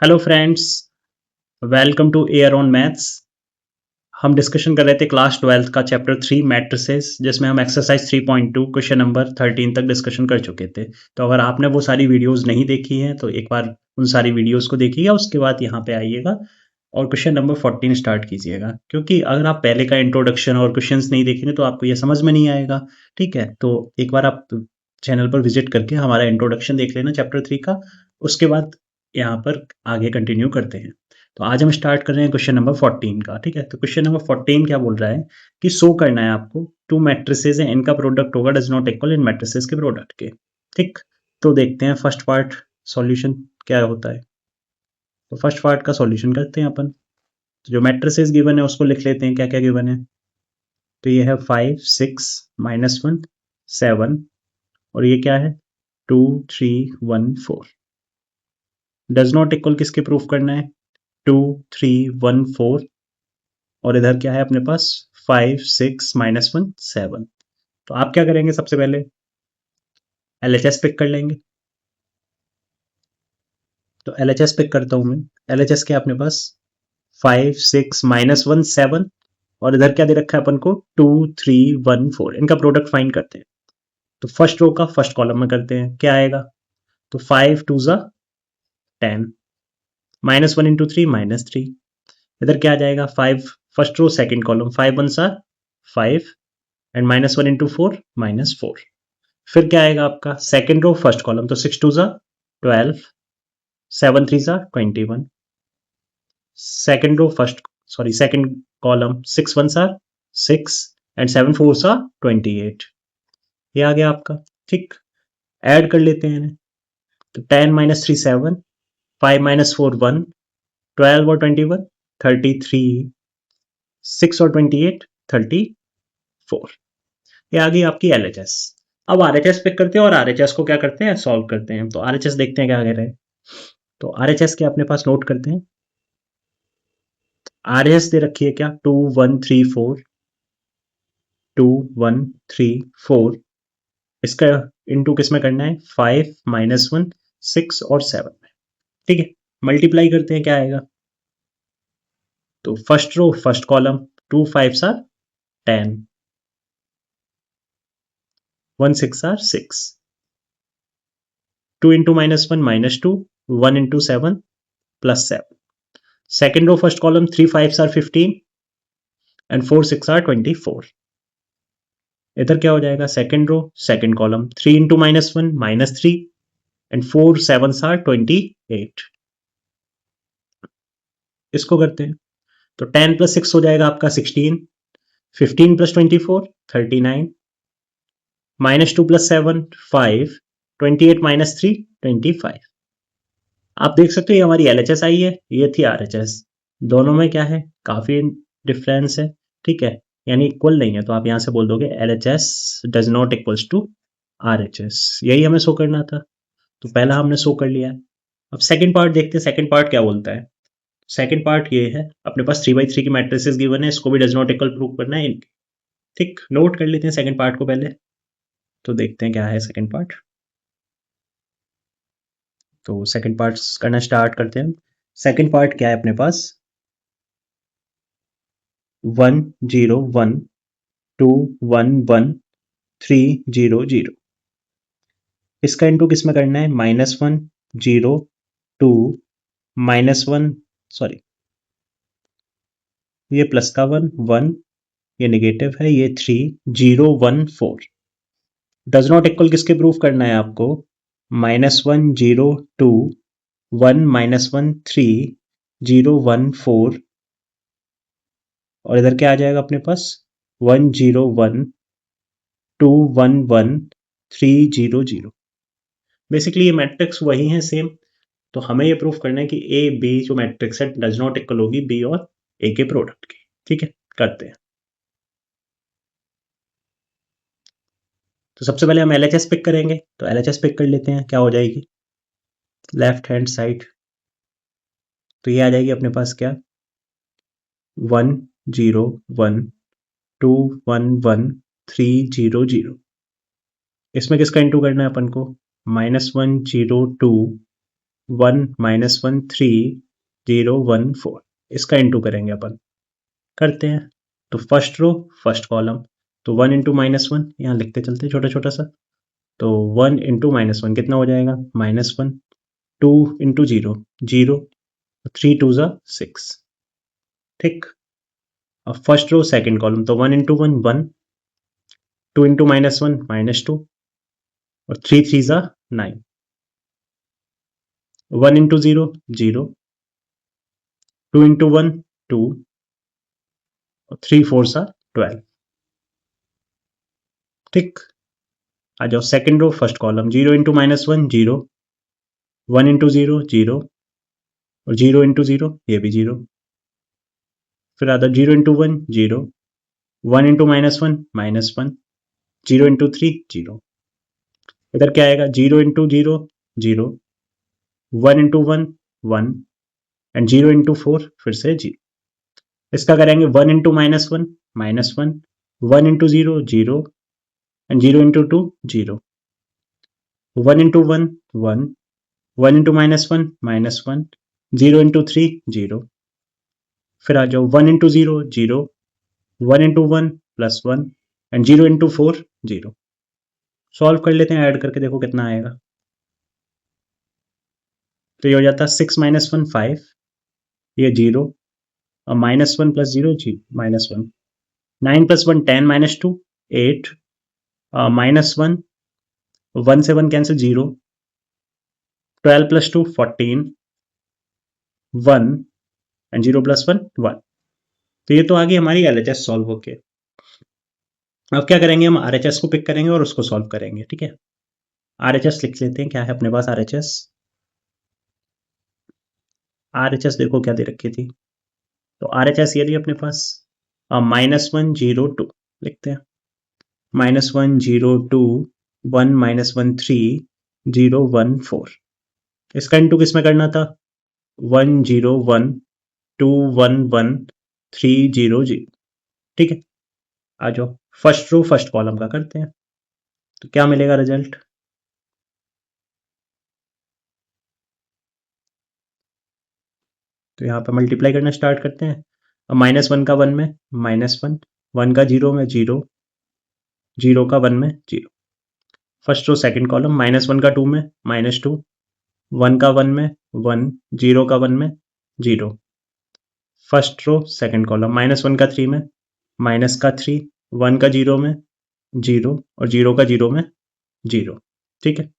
Hello friends, welcome to air on maths. हम discussion कर रहे थे क्लास 12th का चैप्टर 3 मैट्रिसेस, जिसमें हम एक्सरसाइज 3.2 क्वेश्चन नंबर 13 तक डिस्कशन कर चुके थे। तो अगर आपने वो सारी वीडियोस नहीं देखी हैं तो एक बार उन सारी वीडियोस को देखिएगा, उसके बाद यहाँ पे आइएगा और क्वेश्चन नंबर 14 स्टार्ट कीजिएगा। क्योंकि अगर आप पहले का इंट्रोडक्शन और क्वेश्चंस नहीं देखेंगे तो आपको ये समझ में नहीं आएगा। ठीक है, तो एक बार आप चैनल पर विजिट करके हमारा इंट्रोडक्शन देख लेना चैप्टर 3 का, उसके बाद यहाँ पर आगे कंटिन्यू करते हैं। तो आज हम स्टार्ट कर रहे हैं क्वेश्चन नंबर 14 का। ठीक है, तो क्वेश्चन नंबर 14 क्या बोल रहा है कि शो करना है आपको टू मैट्रिसेस है, इनका प्रोडक्ट होगा does not equal in matrices के प्रोडक्ट के। ठीक, तो देखते हैं फर्स्ट पार्ट सॉल्यूशन क्या होता है। तो फर्स्ट पार्ट का सॉल्यूशन करते हैं अपन। तो जो मैट्रिसेस गिवन है उसको लिख लेते हैं, क्या क्या गिवन है। तो ये है 5 6 -1 7 और ये क्या है 2 3 1 4। डज नॉट इक्वल किसके प्रूफ करना है 2 3 1 4 और इधर क्या है अपने पास 5 6 -1 7। तो आप क्या करेंगे, सबसे पहले LHS पिक कर लेंगे। तो LHS पिक करता हूं मैं। LHS क्या अपने पास 5 6 -1 7 और इधर क्या दे रखा है अपन को 2 3 1 4। इनका प्रोडक्ट फाइंड करते हैं। तो फर्स्ट रो का फर्स्ट कॉलम में करते हैं, क्या आएगा। तो 5 2 ज़ा 10 -1 इंटू 3 -3। इधर क्या आ जाएगा 5 फर्स्ट रो सेकंड कॉलम 5 1 सा 5 एंड -1 इंटू 4 -4। फिर क्या आएगा आपका सेकंड रो फर्स्ट कॉलम, तो 6 2 ज़ा 12 7 3 ज़ा 21। Second row first sorry second column 6 1 सा 6 एंड 7 4 सा 28। ये आ गया आपका। ठीक, ऐड कर लेते हैं इन्हें। तो 10 -3 7 5 -4 1 12 और 21 33 6 और 28 34। ये आ गई आपकी LHS। अब RHS पिक करते हैं और RHS को क्या करते हैं सॉल्व करते हैं। तो RHS देखते हैं क्या कह रहे हैं। तो RHS के अपने पास नोट करते हैं। RHS दे रखी है क्या 2 1 3 4 2 1 3 4। इसका इनटू किस में करना है 5 -1 6 और 7 में। ठीक है, मल्टीप्लाई करते हैं क्या आएगा। तो first row first column 2 5 are 10 1 6 are 6 2 into -1 -2 1 into 7 +7। Second row first column 3 5 are 15 and 4 6 are 24। इधर क्या हो जाएगा second row second column 3 into -1 -3 and 4 7 are 28। इसको करते हैं। तो 10 + 6 हो जाएगा आपका 16 15 + 24 39 -2 + 7 5 28 -3 25। आप देख सकते हो ये हमारी LHS आई है, ये थी RHS। दोनों में क्या है काफी डिफरेंस है। ठीक है, यानी इक्वल नहीं है, तो आप यहां से बोल दोगे LHS does not equals to RHS। यही हमें शो करना था, तो पहला हमने शो कर लिया है। अब सेकंड पार्ट देखते हैं, सेकंड पार्ट क्या बोलता है। सेकंड पार्ट ये है अपने पास 3/3 की मैट्रिसेस गिवन है, इसको भी डज नॉट इक्वल प्रूव करना है। ठीक, नोट कर लेते हैं सेकंड पार्ट को पहले। तो देखते हैं क्या है सेकंड पार्ट। तो सेकंड पार्ट करना स्टार्ट करते हैं। सेकंड पार्ट क्या है अपने पास 1 0 1 2 1 1 3 0 0। इसका इंटू किस में करना है -1 0 2 -1 सॉरी ये प्लस का 1 1 ये नेगेटिव है, ये 3 0 1 4। डज नॉट इक्वल किसके प्रूफ करना है आपको -1 0 2 1 -1 3 0 1 4 और इधर क्या आ जाएगा अपने पास 1 0 1 2 1 1 3 0 0। बेसिकली ये मैट्रिक्स वही है सेम। तो हमें ये प्रूफ करना है कि ए बी जो मैट्रिक्स है डज नॉट इक्वल होगी बी और ए के प्रोडक्ट की। ठीक है, करते हैं। तो सबसे पहले हम LHS पिक करेंगे। तो LHS पिक कर लेते हैं, क्या हो जाएगी लेफ्ट हैंड साइड। तो ये आ जाएगी अपने पास क्या 1 0 1 2 1 1 3 0 0। इसमें किसका इंटू करना है अपन को -1 0 2 1 माइनस 1 3 0 1 4 इसका इंटू करेंगे अपन, करते हैं। तो फर्स्ट रो फर्स्ट कॉलम, तो 1 इंटू माइनस 1 यहाँ लिखते चलते छोटा छोटा सा, तो 1 इंटू माइनस 1 कितना हो जाएगा -1, 2 इंटू 0 0, 3 टू ज़ा 6, ठीक। अब फर्स्ट रो सेकंड कॉलम, तो 1 इंटू 1 1, 2 इंटू -1 -2, और 3 3 ज़ा 9, 1 इंटू 0 0, 2 इंटू 1 2, और 3 4 ज़ा 12, ठीक। आ जाओ second row first column, 0 into -1 0, 1 into 0 0, और 0 इंटू 0 ये भी 0, फिर आता 0 इंटू 1 0, 1 इंटू -1 -1, 0 इंटू 3 0, इधर क्या आएगा 0 इंटू 0 0, 1 इंटू 1 1, एंड 0 इंटू 4 फिर से 0। इसका करेंगे 1 into -1 -1, 1 into 0 0, and 0 into 2 0, 1 into 1 1, 1 into -1 -1, 0 into 3 0, फिर आ जाओ 1 into 0 0, 1 into 1 +1, and 0 into 4 0। Solve कर लेते हैं, ऐड करके देखो कितना आएगा। तो ये हो जाता है 6 माइनस 1 5, ये 0, और -1 + 0 -1, 9 + 1 10 -2 8, -1 1 से 1 कैंसिल 0, 12 + 2 14, 1, एंड 0 + 1 1। तो ये तो आ गई हमारी LHS सॉल्व होके। अब क्या करेंगे, हम RHS को पिक करेंगे और उसको सॉल्व करेंगे, ठीक है। RHS लिख लेते हैं, क्या है अपने पास RHS। RHS देखो क्या दे रखी थी, तो RHS ये रही अपने पास, -1 0 2 लिखते हैं, -1 0 2 1 -1 3 0 1 4। इसका इंटू किस में करना था, 1 0 1 2 1 1 3 0 0, ठीक है। आ जाओ फर्स्ट रो फर्स्ट कॉलम का करते हैं, तो क्या मिलेगा रिजल्ट। तो यहाँ पे मल्टीप्लाई करना स्टार्ट करते हैं। अब -1 का 1 में -1, 1 का 0 में 0, 0 का 1 में 0। फर्स्ट रो सेकंड कॉलम, -1 का 2 में -2, 1 का 1 में 1, 0 का 1 में 0। फर्स्ट रो सेकंड कॉलम, -1 का 3 में माइनस का 3, 1 का 0 में 0, और 0 का 0 में 0, ठीक है।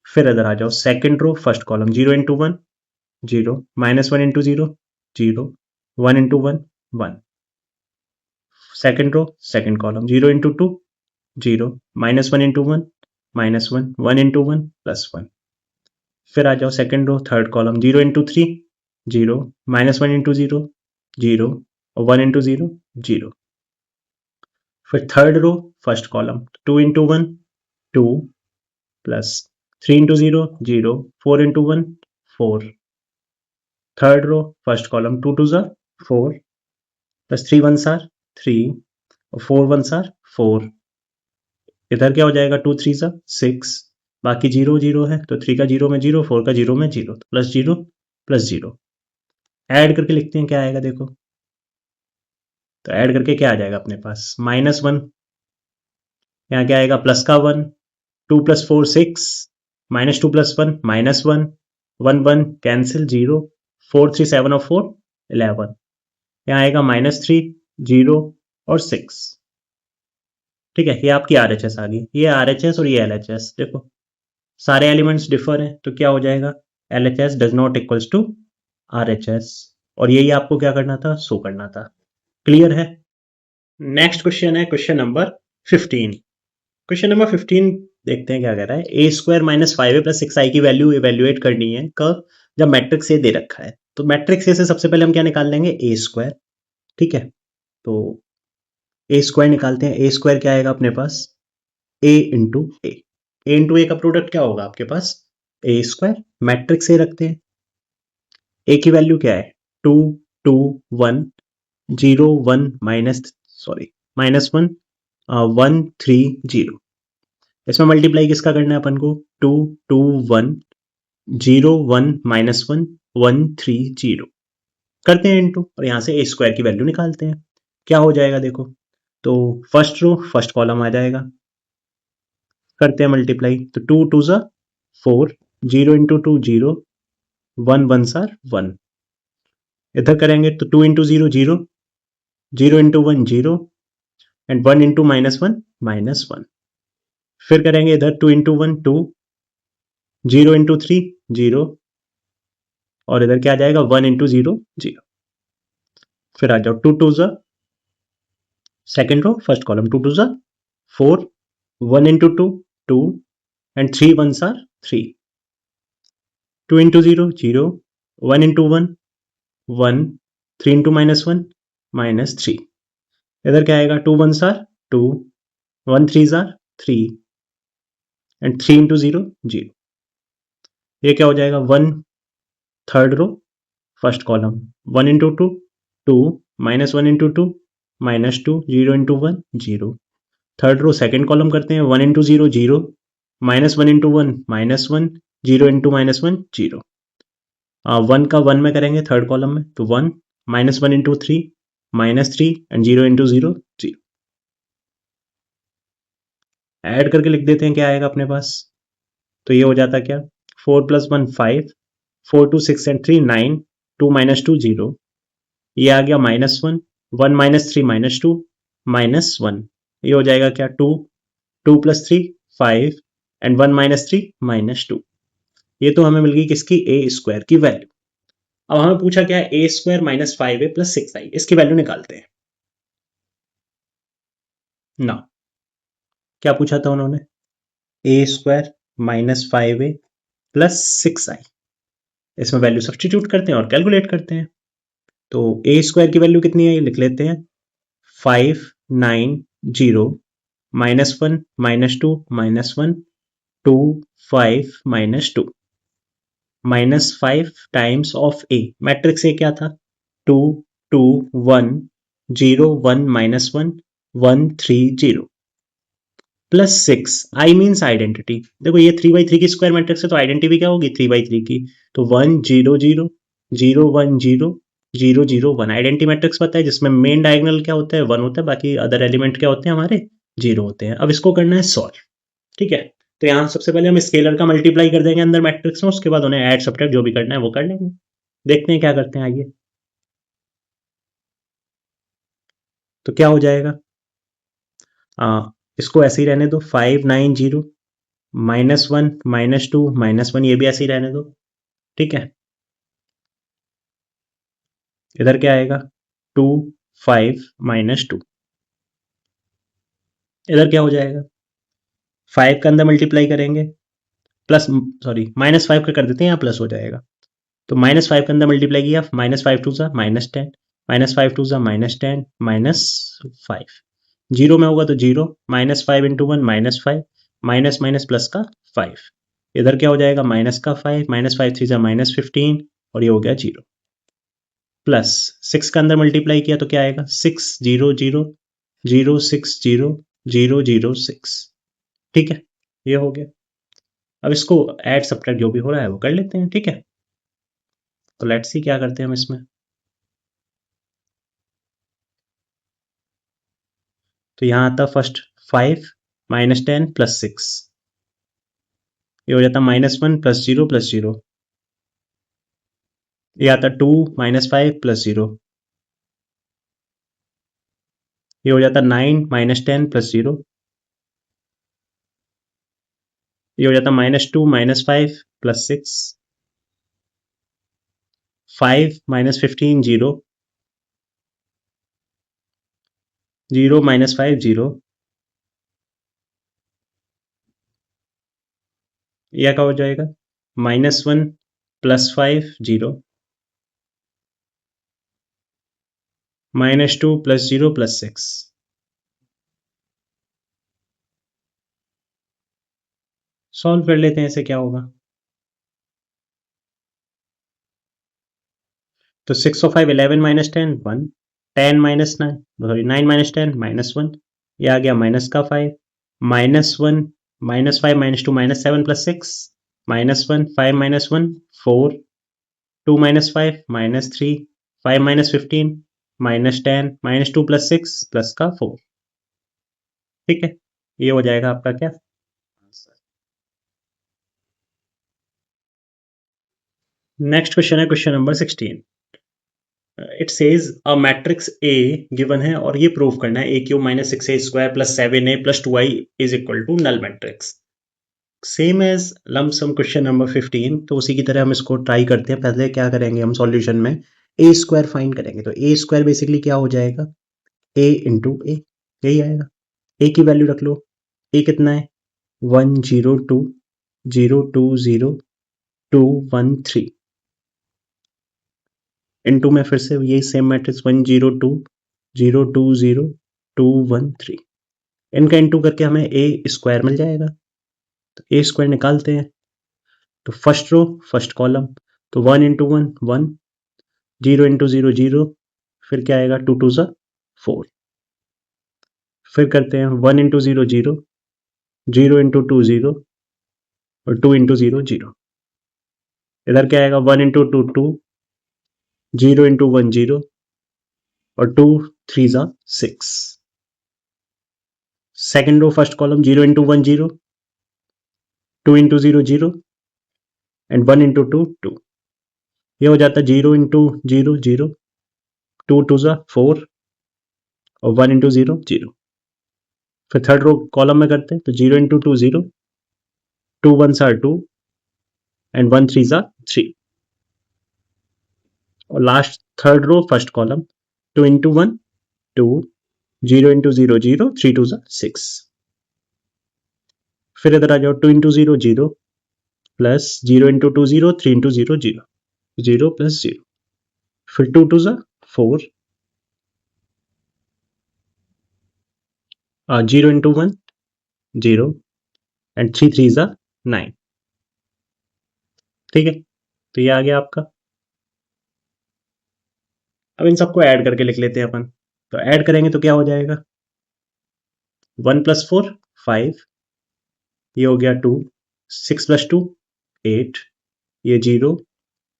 फिर इधर आ जाओ second row first column, 0 into 1 0, -1 into 0 0, 1 into 1 1। Second row second column, 0 into 2 0, -1 into 1 -1, 1 into 1 +1। फिर आ जाओ second row third column, 0 into 3 0, -1 into 0 0, और 1 इंटू 0 0। फिर third row first column, 2 into 1 2, plus 3 into 0 0, 4 into 1 4। Third row first column, 2 two ज़ा 4, plus 3 1 आर 3, और 4 1 are 4। इधर क्या हो जाएगा, 2 3 ज़ा 6, बाकी 0 0 है, तो 3 का 0 में 0, 4 का 0 में 0, तो प्लस 0 ऐड करके लिखते हैं क्या आएगा देखो। तो ऐड करके क्या आ जाएगा अपने पास, -1, यहाँ क्या आएगा प्लस का 1, 2 + 4 6, -2 + 1 -1, 1 1 कैंसिल 0, 4 3 7 और 4 11, यहाँ आएगा -3 0 और 6, ठीक है। ये आपकी RHS आ गई, ये RHS और ये LHS देखो सारे एलिमेंट्स डिफर हैं, तो क्या हो जाएगा LHS does not equals to RHS, और यही आपको क्या करना था, शो करना था। क्लियर है। नेक्स्ट क्वेश्चन है क्वेश्चन नंबर 15। क्वेश्चन नंबर 15 देखते हैं क्या कह रहा है। A² - 5A + 6I की वैल्यू इवेल्युएट करनी है कब, जब मैट्रिक्स A दे रखा है। तो मैट्रिक्स A से सबसे पहले हम क्या निकाल लेंगे, A², ठीक है। तो A² निकालते हैं, A² क्या आएगा अपने पास, A into A, A into A का प्रोडक्ट क्या होगा आपके पास, A²। मैट्रिक्स A रखते हैं, A की वैल्यू क्या है 2 2 1 0 1 -1 1 3 0। इसमें मल्टीप्लाई किसका करना है अपन को, 2 2 1 0 1 -1 1 3 0 करते हैं इनटू और यहाँ से ए स्क्वायर की वैल्यू निकालते हैं। क्या हो जाएगा देखो, तो फर्स्ट रो फर्स्ट कॉलम आ जाएगा, करते हैं मल्टीप्लाई, तो 2 2 ज़ा 4, 0 इंटू 2 0, 1 1 सार 1। इधर करेंगे तो 2 इंटू 0 0, 0 इंटू 1 0 एंड 1 इंटू -1 -1। फिर करेंगे इधर 2 इंटू 1 2, 0 इंटू 3 0 और इधर क्या आ जाएगा 1 इंटू 0 0। फिर आ जाओ 2 2 ज़ा सेकेंड रो फर्स्ट कॉलम, 2 2 ज़ा 4, 1 इंटू 2 2 एंड 3 1 आर 3, 2 इंटू 0 0, 1 इंटू 1 1, 3 इंटू -1 -3। इधर क्या आएगा 2 1 आर 2, 1 3 आर 3 एंड 3 इंटू 0 0। ये क्या हो जाएगा 1 third row first column, 1 into 2 2, -1 into 2 -2, 0 into 1 0। Third row second column करते हैं, 1 इंटू 0 0, -1 इंटू 1 -1, 0 इंटू -1 0। 1 का 1 में करेंगे थर्ड कॉलम में, तो 1 -1 इंटू 3 -3 एंड 0 इंटू 0 0। ऐड करके लिख देते हैं क्या आएगा अपने पास, तो ये हो जाता क्या 4 + 1 5, 4 2 6 एंड 3 9, 2 -2 0। ये आ गया -1, 1 -3 -2 -1। ये हो जाएगा क्या 2, 2 + 3 5 एंड 1 -3 -2। ये तो हमें मिल गई किसकी ए स्क्वायर की वैल्यू। अब हमें पूछा क्या है ए स्क्वायर -5a + 6i, इसकी वैल्यू निकालते हैं ना। क्या पूछा था उन्होंने, ए स्क्वायर -5a + 6i, इसमें वैल्यू सब्सटीट्यूट करते हैं और कैलकुलेट करते हैं। तो ए स्क्वायर की वैल्यू कितनी है ये लिख लेते हैं, 5 9 0 -1 -2 -1 2 5 -2 -5 times of A, matrix A क्या था 2 2 1 0 1 -1 1 3 0 +6, आई मीन्स आइडेंटिटी। देखो ये 3/3 की स्क्वायर मैट्रिक्स है तो आइडेंटिटी क्या होगी 3/3 की, तो 1 0 0 0 1 0 0 0 1 आइडेंटिटी मैट्रिक्स पता है, जिसमें मेन डायगोनल क्या होता है 1 होता है, बाकी अदर एलिमेंट क्या होते हैं हमारे 0 होते हैं। अब इसको करना है सॉल्व, ठीक है। तो यहाँ सबसे पहले हम स्केलर का मल्टीप्लाई कर देंगे अंदर मैट्रिक्स में, उसके बाद उन्हें ऐड सब्ट्रैक्ट जो भी करना है वो कर लेंगे। देखते हैं क्या करते हैं आइए। तो क्या हो जाएगा, इसको ऐसे ही रहने दो 5 9 0 -1 -2 -1, ये भी ऐसे ही रहने दो, ठीक है। इधर क्या आएगा 2 5 -2, इधर क्या हो जाएगा 5 का अंदर मल्टीप्लाई करेंगे प्लस, सॉरी -5 का कर देते हैं यहाँ प्लस हो जाएगा। तो -5 के अंदर मल्टीप्लाई किया, -5 2 ज़ा -10, -5 2 ज़ा -10 -5, जीरो में होगा तो zero, -5 into 1 -5, minus minus plus का 5, इधर क्या हो जाएगा माइनस का 5, -5 3 ज़ा -15 और ये हो गया 0, प्लस 6 का अंदर मल्टीप्लाई किया तो क्या आएगा 6 0 0 0 6 0 0 0 6, ठीक है। ये हो गया। अब इसको ऐड सब्ट्रैक्ट जो भी हो रहा है वो कर लेते हैं, ठीक है। तो लेट्स सी क्या करते हैं हम इसमें। तो यहाँ आता फर्स्ट 5 -10 + 6, ये हो जाता -1 + 0 + 0, ये आता 2 -5 + 0, ये हो जाता 9 -10 + 0, ये हो जाता -2 -5 + 6, 5 -15 0, 0 -5 0, यह क्या हो जाएगा -1 + 5 0, -2 + 0 + 6, सॉल्व कर लेते हैं ऐसे क्या होगा। तो 6 और 5 11 -10 1, 10 -9 सॉरी 9 -10 -1, ये आ गया माइनस का 5 -1 -5 -2 -7 + 6 -1 5 - 1 4 2 - 5 -3 5 - 15 -10 -2 + 6 प्लस का 4। ठीक है, ये हो जाएगा आपका क्या आंसर। नेक्स्ट क्वेश्चन है question number 16। It says a matrix A given है और ये प्रूव करना है a³ - 6a² + 7a + 2i is equal to null matrix. Same as lump sum question number 15, तो उसी की तरह हम इसको ट्राई करते हैं। पहले क्या करेंगे हम सॉल्यूशन में a² फाइंड करेंगे, तो a² बेसिकली क्या हो जाएगा a इंटू ए, यही आएगा। a की वैल्यू रख लो, a कितना है 1 0 2 0 2 0 2 1 3 इनटू में फिर से यही सेम मैट्रिक्स 1 0 2 0 2 0 2 1 3, इनका इनटू करके हमें a² मिल जाएगा। तो a² निकालते हैं, तो फर्स्ट रो फर्स्ट कॉलम, तो 1 इंटू 1 1 0 इंटू 0 0, फिर क्या आएगा 2 2 4, फिर करते हैं 1 इंटू 0 0 0 इंटू 2 0 और 2 इंटू 0 0, इधर क्या आएगा 1 इंटू 2 2 0 इंटू 1 0 और 2 3 6, second row first column 0 into 1 0 2 into 0 0 and 1 into 2 2, ये हो जाता है 0 इंटू 0 0 2 2 4 और 1 इंटू 0 0। फिर थर्ड रो कॉलम में करते हैं, तो 0 इंटू 2 0 2 1 2 एंड 1 3 3, और last third row first column 2 into 1 2 0 into 0 0 3 2 6, फिर इधर आ जाओ 2 into 0 0 plus 0 into 2 0 3 into 0 0 0 plus 0, फिर 2 2 4 0 इंटू 1 0 एंड 3 3 9। ठीक है, तो ये आ गया आपका। अब इन सबको ऐड करके लिख लेते हैं अपन, तो ऐड करेंगे तो क्या हो जाएगा 1 + 4 5, ये हो गया 2 6 + 2 8, ये 0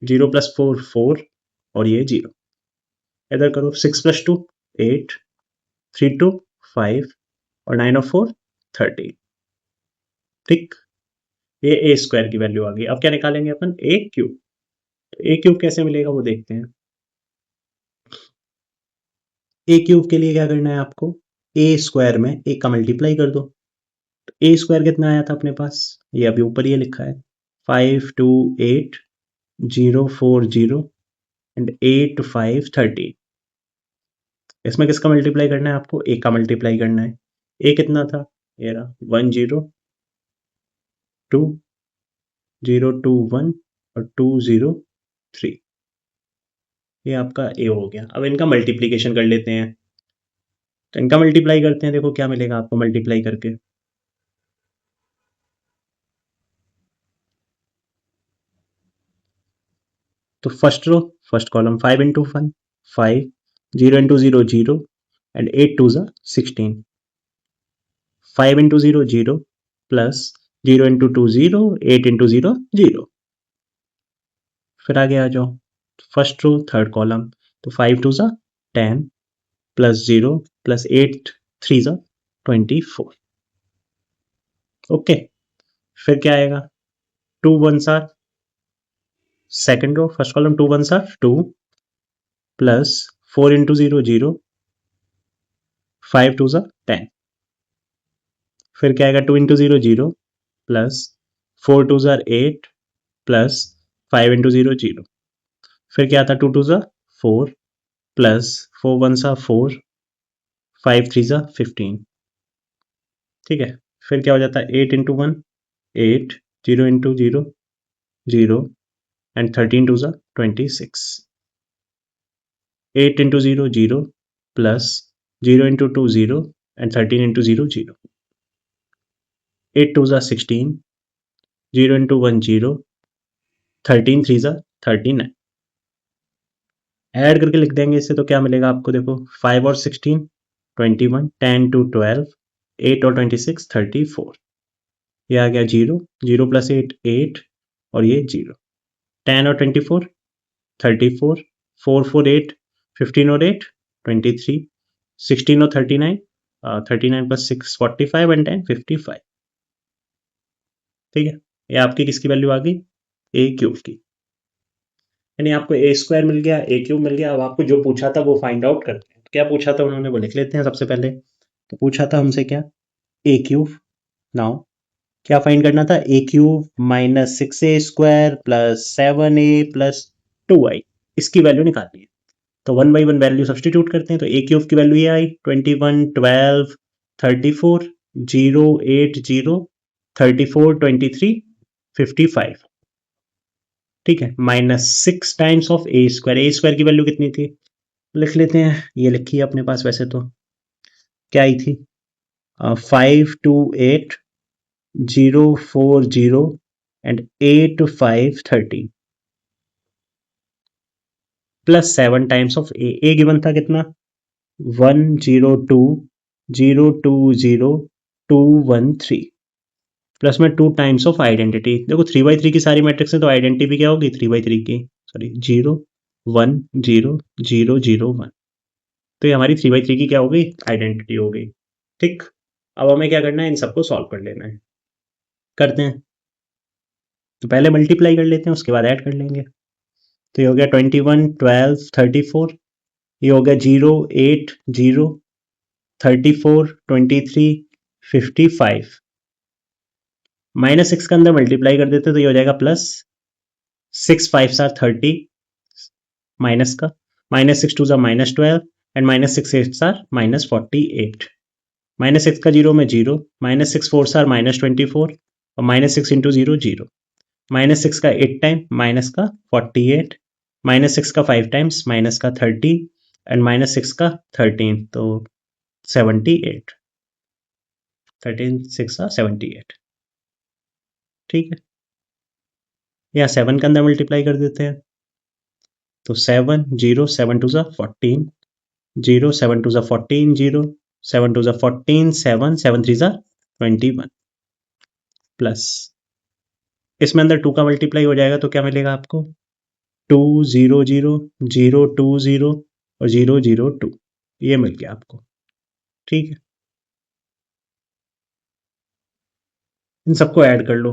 0 + 4 4 और ये 0, इधर करो 6 + 2 8 3 2 5 और 9 और 4 13। ठीक, ये a² की वैल्यू आ गई। अब क्या निकालेंगे अपन a³, तो a³ कैसे मिलेगा वो देखते हैं। a³ के लिए क्या करना है आपको, a² में a का मल्टीप्लाई कर दो, तो a² कितना आया था अपने पास, ये अभी ऊपर ये लिखा है 5 2 8 0 4 0 एंड 8 5 13। इसमें किसका मल्टीप्लाई करना है आपको, a का मल्टीप्लाई करना है। a कितना था, ये रहा 1 0 2 0 2 1 और 2 0 3, ये आपका a हो गया। अब इनका मल्टीप्लीकेशन कर लेते हैं, तो इनका मल्टीप्लाई करते हैं, देखो क्या मिलेगा आपको मल्टीप्लाई करके। तो first row first column 5 into 1 5 0 into 0 0 and 8 2 16, 5 into 0 0 plus 0 into 2 0 8 into 0 0, फिर आगे आ जाओ फर्स्ट रो थर्ड कॉलम, तो 5 2 10 प्लस 0 प्लस 8 3 24। ओके, फिर क्या आएगा 2 1 second row first column 2 1 2 plus 4 into 0 0 5 2 10, फिर क्या आएगा 2 इंटू 0 0 प्लस 4 2 8 प्लस 5 इंटू 0 0, फिर क्या आता 2 2 4 प्लस 4 1 4 5 3 15। ठीक है, फिर क्या हो जाता है 8 into 1 8 0 into 0 0 and 13 2 26, 8 into 0 0 plus 0 into 2 0 and 13 into 0 0, 8 2 16 0 into 1 0 13 3 39, add करके लिख देंगे इससे, तो क्या मिलेगा आपको, देखो 5 और 16 21 10 2 12 8 और 26 34, ये आ गया 0 0 प्लस 8 8 और ये 0। 10 और 24 34, 4 4 8, 15 और 8 23, 16 और 39 39 प्लस 6 45 एंड 10 55। ठीक है, ये आपकी किसकी वैल्यू आ गई, ए क्यूब की। यानी आपको ए स्क्वायर मिल गया, ए क्यूब मिल गया। अब आपको जो पूछा था वो फाइंड आउट करते हैं। क्या पूछा था उन्होंने वो लिख लेते हैं सबसे पहले। तो पूछा था हमसे क्या, ए क्यूब। नाउ क्या फाइंड करना था, a cube minus 6a square plus 7a plus 2i, इसकी वैल्यू निकालनी है। तो 1 बाई 1 वैल्यू सब्सटीट्यूट करते हैं। तो ए क्यूब की वैल्यू ये आई 21 12 34 0 8 0 34 23 55। ठीक है, minus 6 times of A square. A square की वैल्यू कितनी थी, लिख लेते हैं। ये लिखी है अपने पास वैसे तो, क्या आई थी, 528 040 and 8513 plus 7 times of A given था कितना, 102 020 213 प्लस में 2 टाइम्स ऑफ आइडेंटिटी। देखो 3/3 की सारी मैट्रिक्स है तो आइडेंटिटी भी क्या होगी 3/3 की, सॉरी 0 1 0 0 0 1। तो ये हमारी 3/3 की क्या हो गई, आइडेंटिटी हो गई। ठीक, अब हमें क्या करना है, इन सबको सॉल्व कर लेना है। करते हैं। तो पहले मल्टीप्लाई कर लेते हैं, उसके बाद ऐड कर लेंगे। तो ये हो गया 21 12 34, ये हो गया 0 8 0 34 23 55। -6 का अंदर मल्टीप्लाई कर देते तो ये हो जाएगा प्लस 6 5 आर 30 माइनस का, -6 2 -12 एंड -6 8 आर -48। -6 का 0 में 0, -6 4 आर -24 और -6 इंटू 0 0, -6 का 8 टाइम माइनस का 48, -6 का 5 टाइम्स माइनस का 30 एंड -6 का 13 तो 78। 13 6 78। ठीक है, यहाँ 7 के अंदर मल्टीप्लाई कर देते हैं। तो 7 0 7 2 14 0 7 2 14 0 7 2 14 7 7 3 21 प्लस इसमें अंदर 2 का मल्टीप्लाई हो जाएगा तो क्या मिलेगा आपको 2 0 0 0 2 0 और 0 0 2, ये मिल गया आपको। ठीक है, इन सबको ऐड कर लो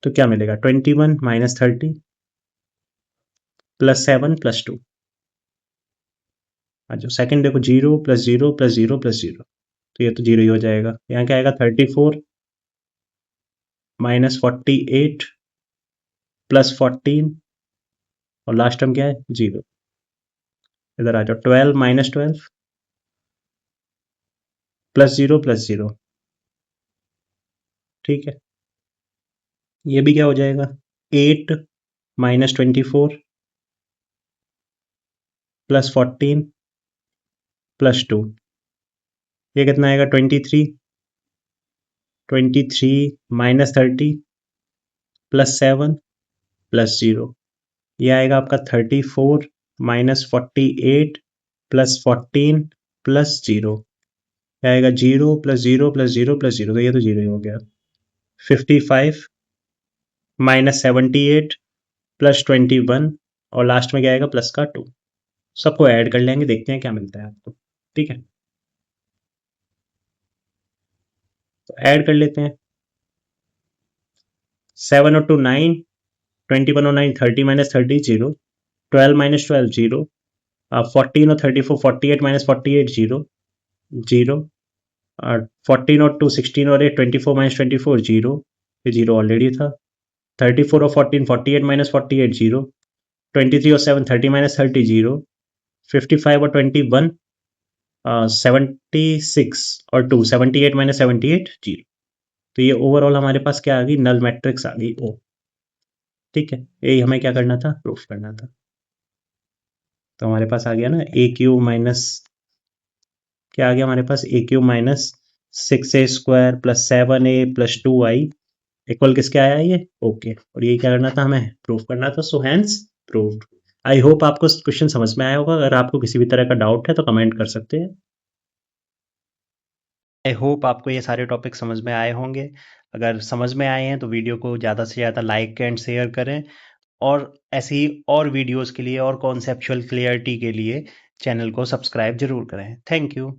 तो क्या मिलेगा 21 माइनस 30 प्लस 7 प्लस 2। जो सेकंड देखो 0 प्लस 0 प्लस 0 प्लस 0, तो ये तो 0 ही हो जाएगा। यहाँ क्या आएगा 34 माइनस 48 प्लस 14 और लास्ट टर्म क्या है 0। इधर आ जाओ 12 माइनस 12 प्लस 0 प्लस 0। ठीक है, ये भी क्या हो जाएगा 8 माइनस 24 प्लस 14 प्लस 2, ये कितना आएगा 23 माइनस 30 प्लस 7 प्लस 0, ये आएगा आपका 34 माइनस 48 प्लस 14 प्लस 0, ये आएगा 0 प्लस 0 प्लस 0 प्लस 0, तो ये तो 0 ही हो गया। 55 माइनस 78 प्लस 21 और लास्ट में क्या आएगा प्लस का 2। सबको ऐड कर लेंगे, देखते हैं क्या मिलता है आपको। ठीक है, तो ऐड कर लेते हैं। 7 और 2 9, 21 और 9 30 माइनस 30 0, 12 माइनस 12 0, 14 और 34 48 माइनस 48 0 0, 14 और 2 16 और 8 24 माइनस 24 0, ये 0 ऑलरेडी था। 34 और 14 48 माइनस 48 0, 23 और 7 30 माइनस 30 0, 55 और 21 76 और 2 78 माइनस 78 0। तो ये ओवरऑल हमारे पास क्या आ गई, नल मैट्रिक्स आ गई ओ। ठीक है, यही हमें क्या करना था, प्रूफ करना था। तो हमारे पास आ गया ना ए क्यू माइनस, क्या आ गया हमारे पास, a cube minus 6a square plus 7a plus 2i equal किसके आया ये, ओके। और ये क्या करना था, हमें प्रूफ करना था। So hence proved. I hope आपको क्वेश्चन समझ में आया होगा। अगर आपको किसी भी तरह का डाउट है तो कमेंट कर सकते हैं। आई होप आपको ये सारे टॉपिक समझ में आए होंगे। अगर समझ में आए हैं तो वीडियो को ज़्यादा से ज़्यादा लाइक एंड शेयर करें, और ऐसी ही और वीडियोस के लिए और कॉन्सेप्चुअल क्लियरिटी के लिए चैनल को सब्सक्राइब ज़रूर करें। Thank you.